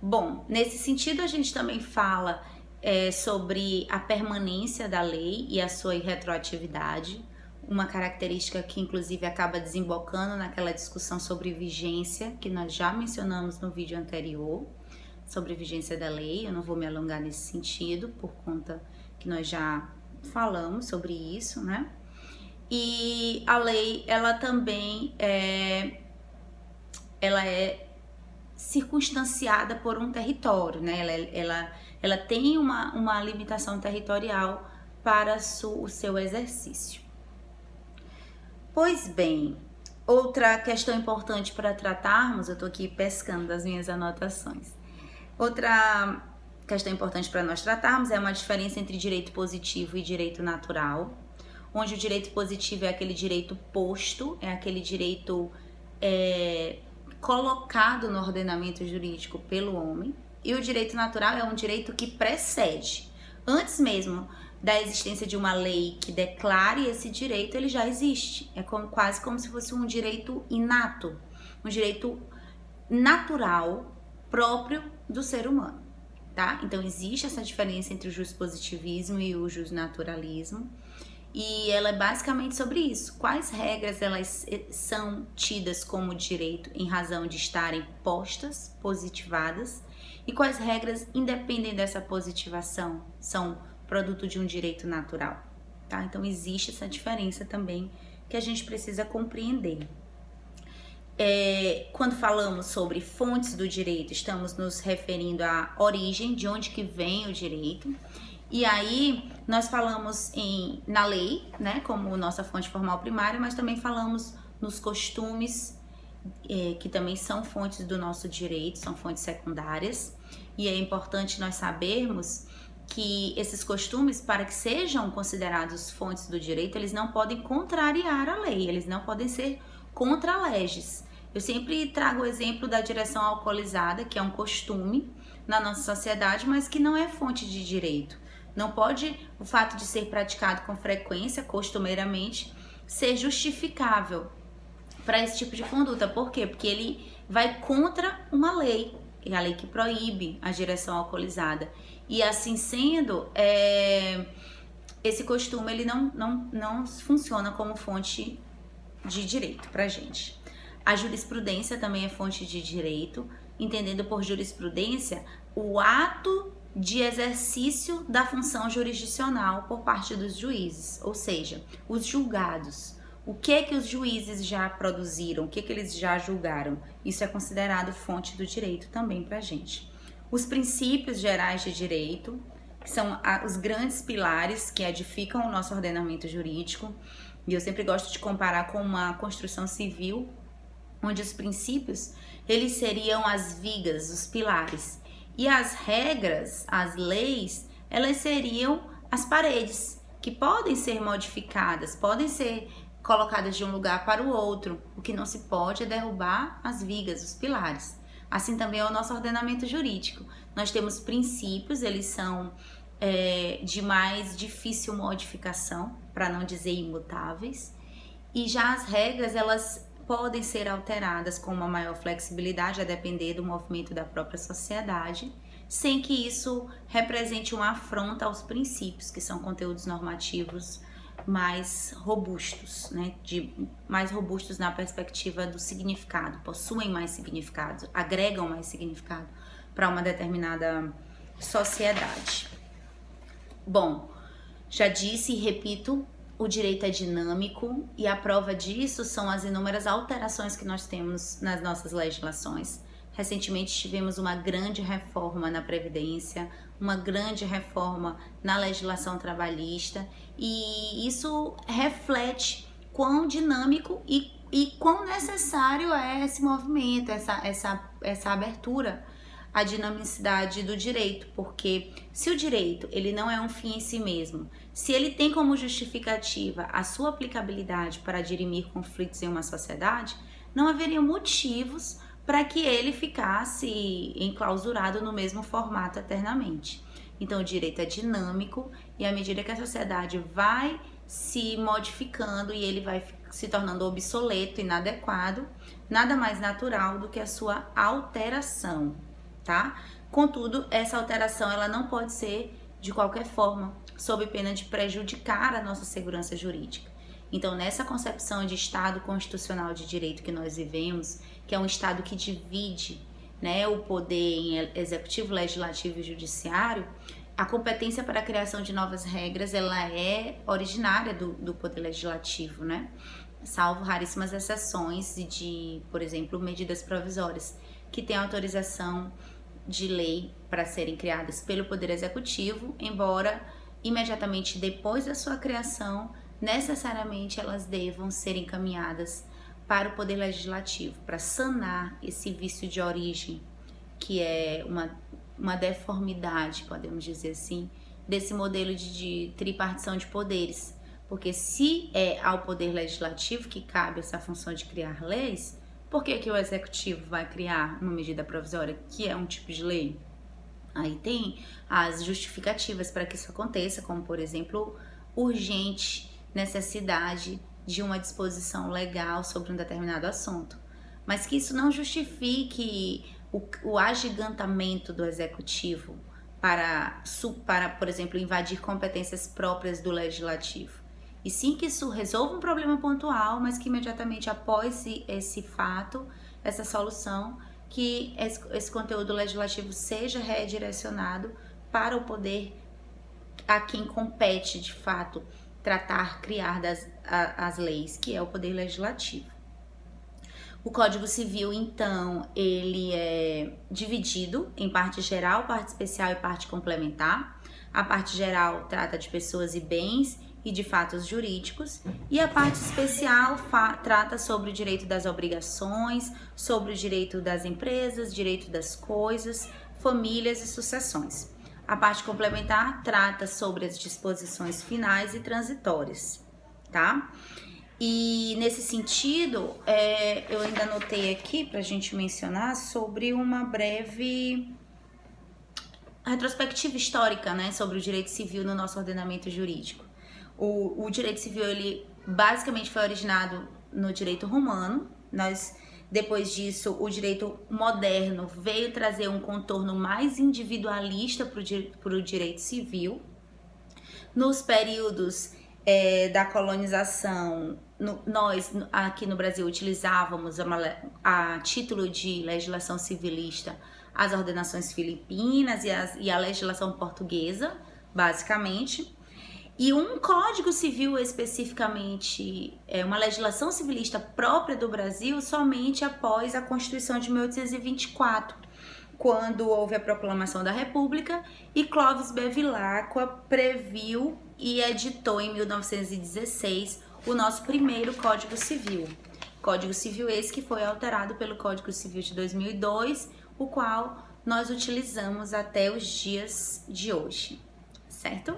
Bom, nesse sentido a gente também fala sobre a permanência da lei e a sua irretroatividade, uma característica que inclusive acaba desembocando naquela discussão sobre vigência que nós já mencionamos no vídeo anterior, sobre vigência da lei. Eu não vou me alongar nesse sentido, por conta que nós já falamos sobre isso, né? E a lei, ela também ela é circunstanciada por um território, né? Ela tem uma limitação territorial para o seu exercício. Pois bem, outra questão importante para tratarmos, eu estou aqui pescando das minhas anotações. Outra questão importante para nós tratarmos é uma diferença entre direito positivo e direito natural, onde o direito positivo é aquele direito posto, é aquele direito colocado no ordenamento jurídico pelo homem, e o direito natural é um direito que precede. Antes mesmo da existência de uma lei que declare esse direito, ele já existe. É quase como se fosse um direito inato, um direito natural próprio do ser humano, tá? Então existe essa diferença entre o juspositivismo e o jusnaturalismo, e ela é basicamente sobre isso. Quais regras elas são tidas como direito em razão de estarem postas, positivadas, e quais regras independem dessa positivação, são produto de um direito natural, tá? Então existe essa diferença também que a gente precisa compreender. Quando falamos sobre fontes do direito, estamos nos referindo à origem, de onde que vem o direito. E aí nós falamos na lei, né, como nossa fonte formal primária, mas também falamos nos costumes, que também são fontes do nosso direito, são fontes secundárias. E é importante nós sabermos que esses costumes, para que sejam considerados fontes do direito, eles não podem contrariar a lei, eles não podem ser contra-leges. Eu sempre trago o exemplo da direção alcoolizada, que é um costume na nossa sociedade, mas que não é fonte de direito. Não pode o fato de ser praticado com frequência, costumeiramente, ser justificável para esse tipo de conduta. Por quê? Porque ele vai contra uma lei, a lei que proíbe a direção alcoolizada. E assim sendo, esse costume ele não funciona como fonte de direito pra gente. A jurisprudência também é fonte de direito, entendendo por jurisprudência o ato de exercício da função jurisdicional por parte dos juízes, ou seja, os julgados. O que os juízes já produziram, o que eles já julgaram, isso é considerado fonte do direito também pra gente. Os princípios gerais de direito, que são os grandes pilares que edificam o nosso ordenamento jurídico, e eu sempre gosto de comparar com uma construção civil, onde os princípios, eles seriam as vigas, os pilares, e as regras, as leis, elas seriam as paredes, que podem ser modificadas, podem ser colocadas de um lugar para o outro. O que não se pode é derrubar as vigas, os pilares. Assim também é o nosso ordenamento jurídico. Nós temos princípios, eles são de mais difícil modificação, para não dizer imutáveis, e já as regras, elas podem ser alteradas com uma maior flexibilidade, a depender do movimento da própria sociedade, sem que isso represente uma afronta aos princípios, que são conteúdos normativos mais robustos, né? Mais robustos na perspectiva do significado, possuem mais significado, agregam mais significado para uma determinada sociedade. Bom, já disse e repito, o direito é dinâmico e a prova disso são as inúmeras alterações que nós temos nas nossas legislações. Recentemente tivemos uma grande reforma na Previdência, uma grande reforma na legislação trabalhista, e isso reflete quão dinâmico e quão necessário é esse movimento, essa abertura à dinamicidade do direito, porque se o direito ele não é um fim em si mesmo, se ele tem como justificativa a sua aplicabilidade para dirimir conflitos em uma sociedade, não haveria motivos para que ele ficasse enclausurado no mesmo formato eternamente. Então o direito é dinâmico e à medida que a sociedade vai se modificando e ele vai se tornando obsoleto, inadequado, nada mais natural do que a sua alteração. tá? Contudo, essa alteração ela não pode ser de qualquer forma, sob pena de prejudicar a nossa segurança jurídica. Então, nessa concepção de Estado constitucional de direito que nós vivemos, que é um Estado que divide, né, o poder em executivo, legislativo e judiciário, a competência para a criação de novas regras ela é originária do poder legislativo, né? Salvo raríssimas exceções de, por exemplo, medidas provisórias, que têm autorização de lei para serem criadas pelo Poder Executivo, embora imediatamente depois da sua criação, necessariamente elas devam ser encaminhadas para o Poder Legislativo, para sanar esse vício de origem, que é uma deformidade, podemos dizer assim, desse modelo de tripartição de poderes. Porque se é ao Poder Legislativo que cabe essa função de criar leis, por que o Executivo vai criar uma medida provisória que é um tipo de lei? Aí tem as justificativas para que isso aconteça, como, por exemplo, urgente necessidade de uma disposição legal sobre um determinado assunto. Mas que isso não justifique o agigantamento do Executivo para, por exemplo, invadir competências próprias do Legislativo. E sim que isso resolva um problema pontual, mas que imediatamente após esse fato, essa solução, que esse conteúdo legislativo seja redirecionado para o poder a quem compete, de fato, tratar, criar as leis, que é o poder legislativo. O Código Civil, então, ele é dividido em parte geral, parte especial e parte complementar. A parte geral trata de pessoas e bens e de fatos jurídicos, e a parte especial trata sobre o direito das obrigações, sobre o direito das empresas, direito das coisas, famílias e sucessões. A parte complementar trata sobre as disposições finais e transitórias, tá? E nesse sentido, eu ainda anotei aqui para a gente mencionar sobre uma breve retrospectiva histórica, né, sobre o direito civil no nosso ordenamento jurídico. O direito civil, ele basicamente foi originado no direito romano. Depois disso, o direito moderno veio trazer um contorno mais individualista para o direito civil. Nos períodos da colonização, nós aqui no Brasil utilizávamos a título de legislação civilista as ordenações filipinas e a legislação portuguesa, basicamente. E um Código Civil especificamente, uma legislação civilista própria do Brasil, somente após a Constituição de 1824, quando houve a Proclamação da República e Clovis Bevilacqua previu e editou em 1916 o nosso primeiro Código Civil. Código Civil esse que foi alterado pelo Código Civil de 2002, o qual nós utilizamos até os dias de hoje, certo?